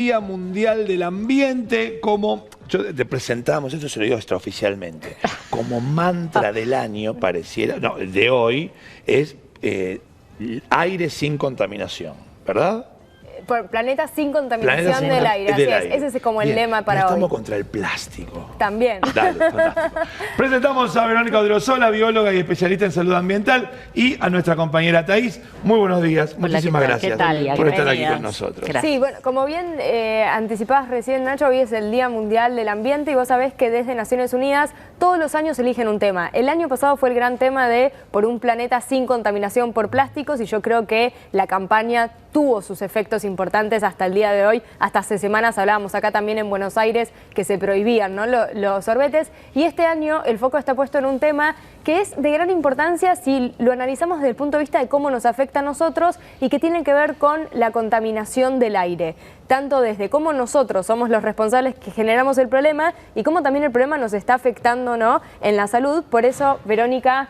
Día Mundial del Ambiente, como te presentamos, esto se lo digo extraoficialmente, como mantra del año pareciera, no, el de hoy es aire sin contaminación, ¿verdad? Por planeta sin contaminación del aire, así es. Ese es como el lema para hoy. Estamos contra el plástico. También. Dale, fantástico. Presentamos a Verónica Odriozola, bióloga y especialista en salud ambiental, y a nuestra compañera Thaís. Muy buenos días. Hola, muchísimas gracias por estar aquí con nosotros. Gracias. Sí, bueno, como bien anticipabas recién, Nacho, hoy es el Día Mundial del Ambiente y vos sabés que desde Naciones Unidas todos los años eligen un tema. El año pasado fue el gran tema de por un planeta sin contaminación por plásticos y yo creo que la campaña tuvo sus efectos importantes hasta el día de hoy. Hasta hace semanas hablábamos acá también en Buenos Aires que se prohibían, ¿no?, los sorbetes. Y este año el foco está puesto en un tema que es de gran importancia si lo analizamos desde el punto de vista de cómo nos afecta a nosotros y que tiene que ver con la contaminación del aire. Tanto desde cómo nosotros somos los responsables que generamos el problema y cómo también el problema nos está afectando, ¿no?, en la salud. Por eso Verónica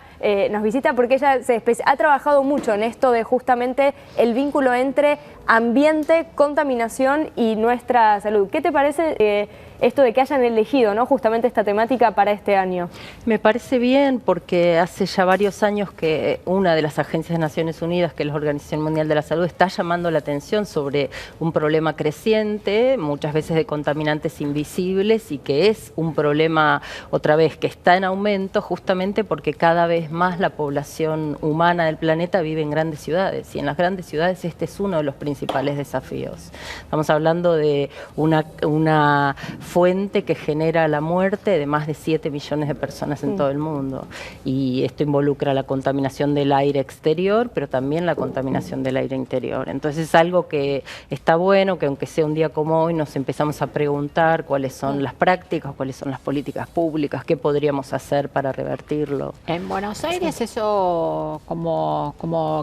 nos visita, porque ella ha trabajado mucho en esto de justamente el vínculo entre ambiente, contaminación y nuestra salud. ¿Qué te parece esto de que hayan elegido, ¿no?, justamente esta temática para este año? Me parece bien porque hace ya varios años que una de las agencias de Naciones Unidas, que es la Organización Mundial de la Salud, está llamando la atención sobre un problema creciente, muchas veces de contaminantes invisibles, y que es un problema, otra vez, que está en aumento justamente porque cada vez más la población humana del planeta vive en grandes ciudades, y en las grandes ciudades este es uno de los principales desafíos. Estamos hablando de una fuente que genera la muerte de más de 7 millones de personas en todo el mundo. Y esto involucra la contaminación del aire exterior, pero también la contaminación del aire interior. Entonces es algo que está bueno, que aunque sea un día como hoy, nos empezamos a preguntar cuáles son las prácticas, cuáles son las políticas públicas, qué podríamos hacer para revertirlo. En Buenos Aires eso,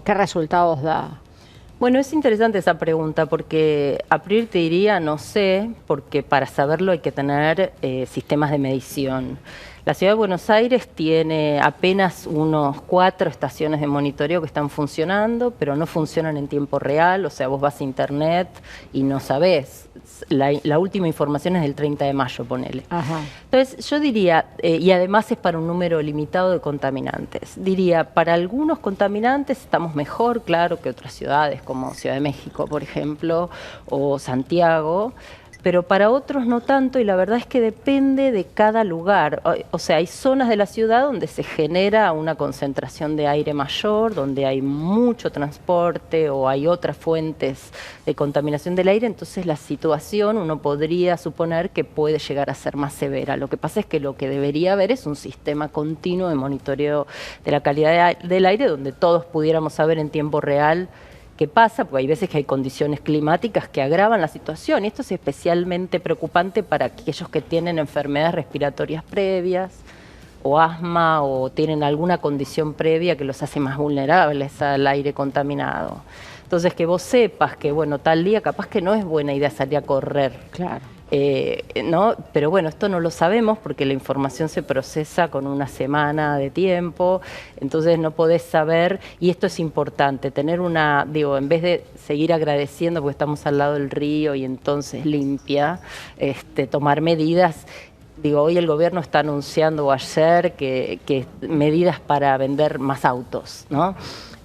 ¿qué resultados da? Bueno, es interesante esa pregunta porque a priori te diría no sé, porque para saberlo hay que tener sistemas de medición. La Ciudad de Buenos Aires tiene apenas unos 4 estaciones de monitoreo que están funcionando, pero no funcionan en tiempo real, o sea, vos vas a internet y no sabés. La última información es del 30 de mayo, ponele. Ajá. Entonces, yo diría, y además es para un número limitado de contaminantes, diría, para algunos contaminantes estamos mejor, claro, que otras ciudades, como Ciudad de México, por ejemplo, o Santiago, pero para otros no tanto, y la verdad es que depende de cada lugar. O sea, hay zonas de la ciudad donde se genera una concentración de aire mayor, donde hay mucho transporte o hay otras fuentes de contaminación del aire, entonces la situación uno podría suponer que puede llegar a ser más severa. Lo que pasa es que lo que debería haber es un sistema continuo de monitoreo de la calidad del aire, donde todos pudiéramos saber en tiempo real qué pasa, porque hay veces que hay condiciones climáticas que agravan la situación, y esto es especialmente preocupante para aquellos que tienen enfermedades respiratorias previas, o asma, o tienen alguna condición previa que los hace más vulnerables al aire contaminado. Entonces, que vos sepas que, bueno, tal día capaz que no es buena idea salir a correr. Claro. ¿No? Pero bueno, esto no lo sabemos porque la información se procesa con una semana de tiempo, entonces no podés saber, y esto es importante, tener en vez de seguir agradeciendo porque estamos al lado del río y entonces limpia, tomar medidas. Hoy el gobierno está anunciando ayer que medidas para vender más autos, ¿no?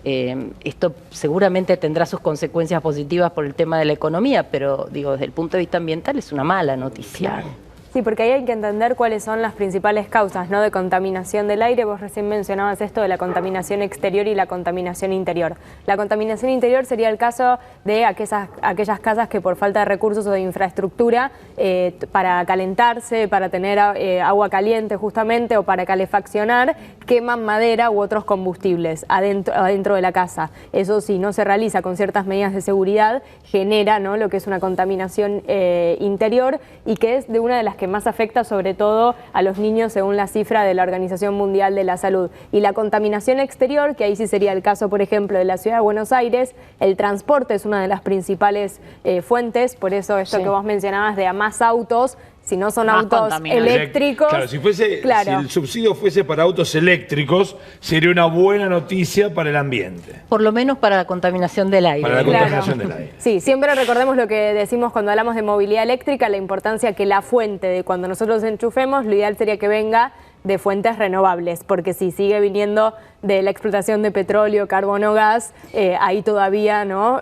Esto seguramente tendrá sus consecuencias positivas por el tema de la economía, pero desde el punto de vista ambiental es una mala noticia. Claro. Sí, porque ahí hay que entender cuáles son las principales causas, ¿no?, de contaminación del aire. Vos recién mencionabas esto de la contaminación exterior y la contaminación interior. La contaminación interior sería el caso de aquellas casas que por falta de recursos o de infraestructura para calentarse, para tener agua caliente justamente o para calefaccionar, queman madera u otros combustibles adentro de la casa. Eso, si no se realiza con ciertas medidas de seguridad, genera, ¿no?, lo que es una contaminación interior, y que es de una de las que más afecta sobre todo a los niños según la cifra de la Organización Mundial de la Salud. Y la contaminación exterior, que ahí sí sería el caso, por ejemplo, de la Ciudad de Buenos Aires, el transporte es una de las principales fuentes, por eso esto que vos mencionabas de a más autos si no son Más autos contaminantes. eléctricos. Claro, si claro. el subsidio fuese para autos eléctricos, sería una buena noticia para el ambiente. Por lo menos para la contaminación del aire. Para la Claro. contaminación del aire. Sí, siempre recordemos lo que decimos cuando hablamos de movilidad eléctrica, la importancia que la fuente de cuando nosotros enchufemos, lo ideal sería que venga de fuentes renovables, porque si sigue viniendo de la explotación de petróleo, carbono, gas, ahí todavía no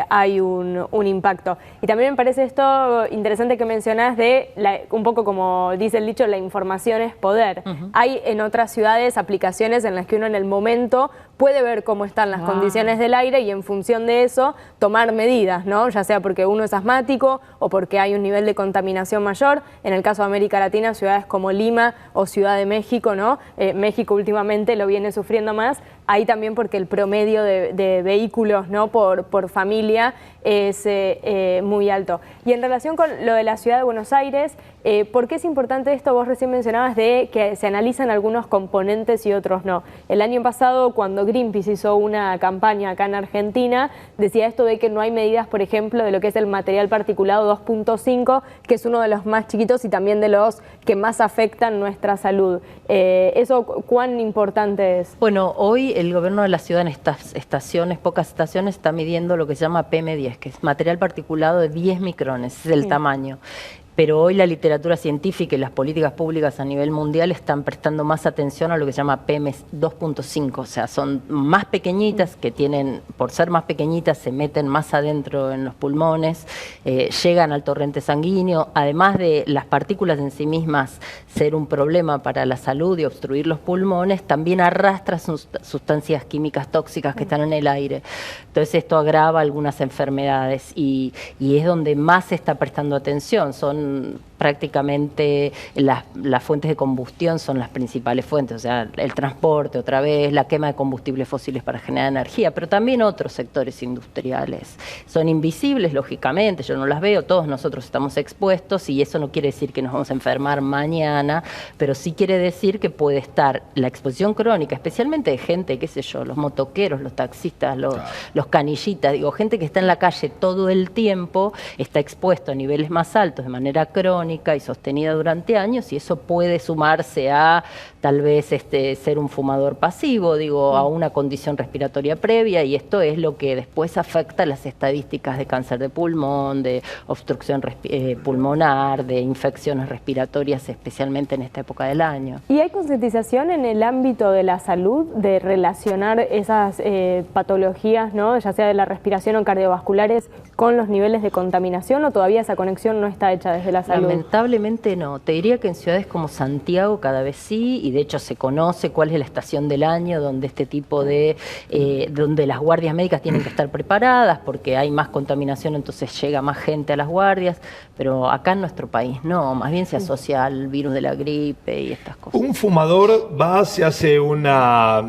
hay un impacto. Y también me parece esto interesante que mencionás de, un poco como dice el dicho, la información es poder. Hay en otras ciudades aplicaciones en las que uno en el momento puede ver cómo están las condiciones del aire y en función de eso tomar medidas, ¿no? Ya sea porque uno es asmático o porque hay un nivel de contaminación mayor. En el caso de América Latina, ciudades como Lima o Ciudad de México, ¿no? México últimamente lo viene sufriendo más, ahí también porque el promedio de vehículos, ¿no? por familia es muy alto. Y en relación con lo de la ciudad de Buenos Aires, ¿por qué es importante esto? Vos recién mencionabas de que se analizan algunos componentes y otros no. El año pasado, cuando Greenpeace hizo una campaña acá en Argentina, decía esto de que no hay medidas, por ejemplo, de lo que es el material particulado 2.5, que es uno de los más chiquitos y también de los que más afectan nuestra salud. ¿Eso cuán importante es? Bueno, hoy el gobierno de la ciudad en estas estaciones, pocas estaciones, está midiendo lo que se llama PM10, que es material particulado de 10 micrones, es el tamaño. Pero hoy la literatura científica y las políticas públicas a nivel mundial están prestando más atención a lo que se llama PM2.5, o sea, son más pequeñitas, que tienen, por ser más pequeñitas, se meten más adentro en los pulmones, llegan al torrente sanguíneo, además de las partículas en sí mismas ser un problema para la salud y obstruir los pulmones, también arrastra sustancias químicas tóxicas que están en el aire. Entonces esto agrava algunas enfermedades y es donde más se está prestando atención. Son prácticamente las fuentes de combustión son las principales fuentes, o sea, el transporte otra vez, la quema de combustibles fósiles para generar energía, pero también otros sectores industriales. Son invisibles, lógicamente, yo no las veo, todos nosotros estamos expuestos y eso no quiere decir que nos vamos a enfermar mañana, pero sí quiere decir que puede estar la exposición crónica, especialmente de gente, qué sé yo, los motoqueros, los taxistas, los canillitas, digo, gente que está en la calle todo el tiempo, está expuesto a niveles más altos de manera crónica y sostenida durante años, y eso puede sumarse a tal vez ser un fumador pasivo, digo, a una condición respiratoria previa, y esto es lo que después afecta las estadísticas de cáncer de pulmón, de obstrucción pulmonar, de infecciones respiratorias, especialmente en esta época del año. ¿Y hay concientización en el ámbito de la salud de relacionar esas patologías, ¿no? Ya sea de la respiración o cardiovasculares, con los niveles de contaminación, o todavía esa conexión no está hecha desde la salud? Lamentablemente no. Te diría que en ciudades como Santiago cada vez sí, y de hecho se conoce cuál es la estación del año donde este tipo de, donde las guardias médicas tienen que estar preparadas porque hay más contaminación, entonces llega más gente a las guardias, pero acá en nuestro país no, más bien se asocia al virus de la gripe y estas cosas. Un fumador va, se hace una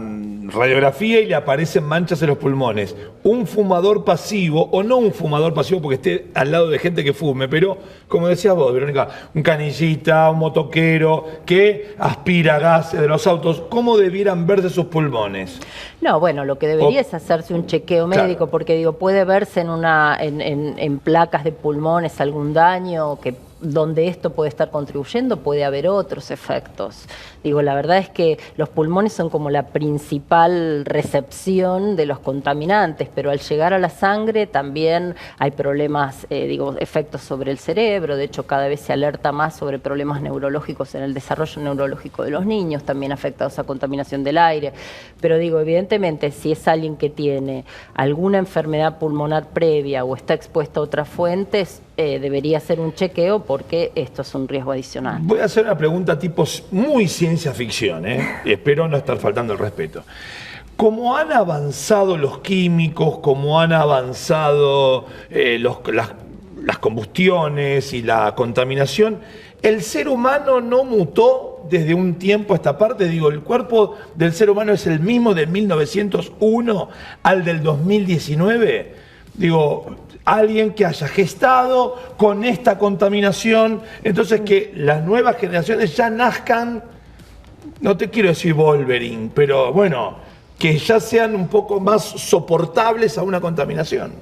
radiografía y le aparecen manchas en los pulmones. Un fumador pasivo, o no un fumador pasivo porque esté al lado de gente que fume, pero como decías vos, Verónica, un canillita, un motoquero que aspira gases de los autos, ¿cómo debieran verse sus pulmones? No, bueno, lo que debería es hacerse un chequeo médico, claro, porque digo, puede verse en placas de pulmones algún daño que donde esto puede estar contribuyendo, puede haber otros efectos. Digo, la verdad es que los pulmones son como la principal recepción de los contaminantes, pero al llegar a la sangre también hay problemas, efectos sobre el cerebro. De hecho, cada vez se alerta más sobre problemas neurológicos en el desarrollo neurológico de los niños, también afectados a contaminación del aire. Pero digo, evidentemente, si es alguien que tiene alguna enfermedad pulmonar previa o está expuesto a otras fuentes, debería hacer un chequeo porque esto es un riesgo adicional. Voy a hacer una pregunta tipo muy ciencia ficción, y espero no estar faltando el respeto. Como han avanzado los químicos, como han avanzado las combustiones y la contaminación, el ser humano no mutó desde un tiempo a esta parte. Digo, el cuerpo del ser humano es el mismo del 1901 al del 2019. Digo, alguien que haya gestado con esta contaminación, entonces que las nuevas generaciones ya nazcan, no te quiero decir Wolverine, pero bueno, que ya sean un poco más soportables a una contaminación.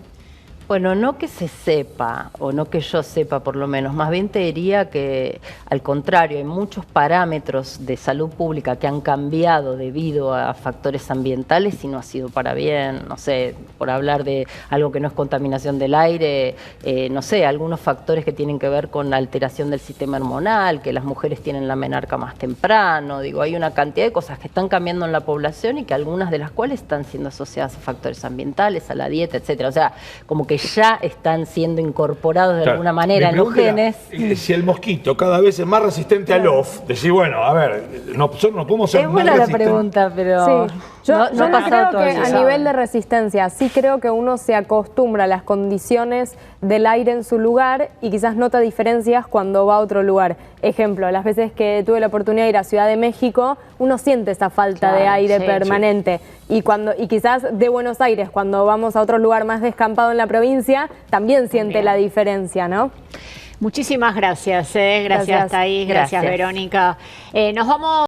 Bueno, no que se sepa, o no que yo sepa por lo menos, más bien te diría que al contrario, hay muchos parámetros de salud pública que han cambiado debido a factores ambientales y no ha sido para bien, no sé, por hablar de algo que no es contaminación del aire, no sé, algunos factores que tienen que ver con la alteración del sistema hormonal, que las mujeres tienen la menarca más temprano, digo, hay una cantidad de cosas que están cambiando en la población y que algunas de las cuales están siendo asociadas a factores ambientales, a la dieta, etcétera. O sea, como que ya están siendo incorporados de alguna manera en los genes. Si el mosquito cada vez es más resistente al off, decir, bueno, a ver, nosotros no podemos ser Es más buena la resistentes. pregunta, pero Sí. Yo no pasa creo que todavía. a nivel de resistencia, sí creo que uno se acostumbra a las condiciones del aire en su lugar y quizás nota diferencias cuando va a otro lugar. Ejemplo, las veces que tuve la oportunidad de ir a Ciudad de México, uno siente esa falta de aire permanente. Y quizás de Buenos Aires, cuando vamos a otro lugar más descampado en la provincia, también siente la diferencia, ¿no? Muchísimas gracias, gracias Thaís, gracias Verónica. Nos vamos.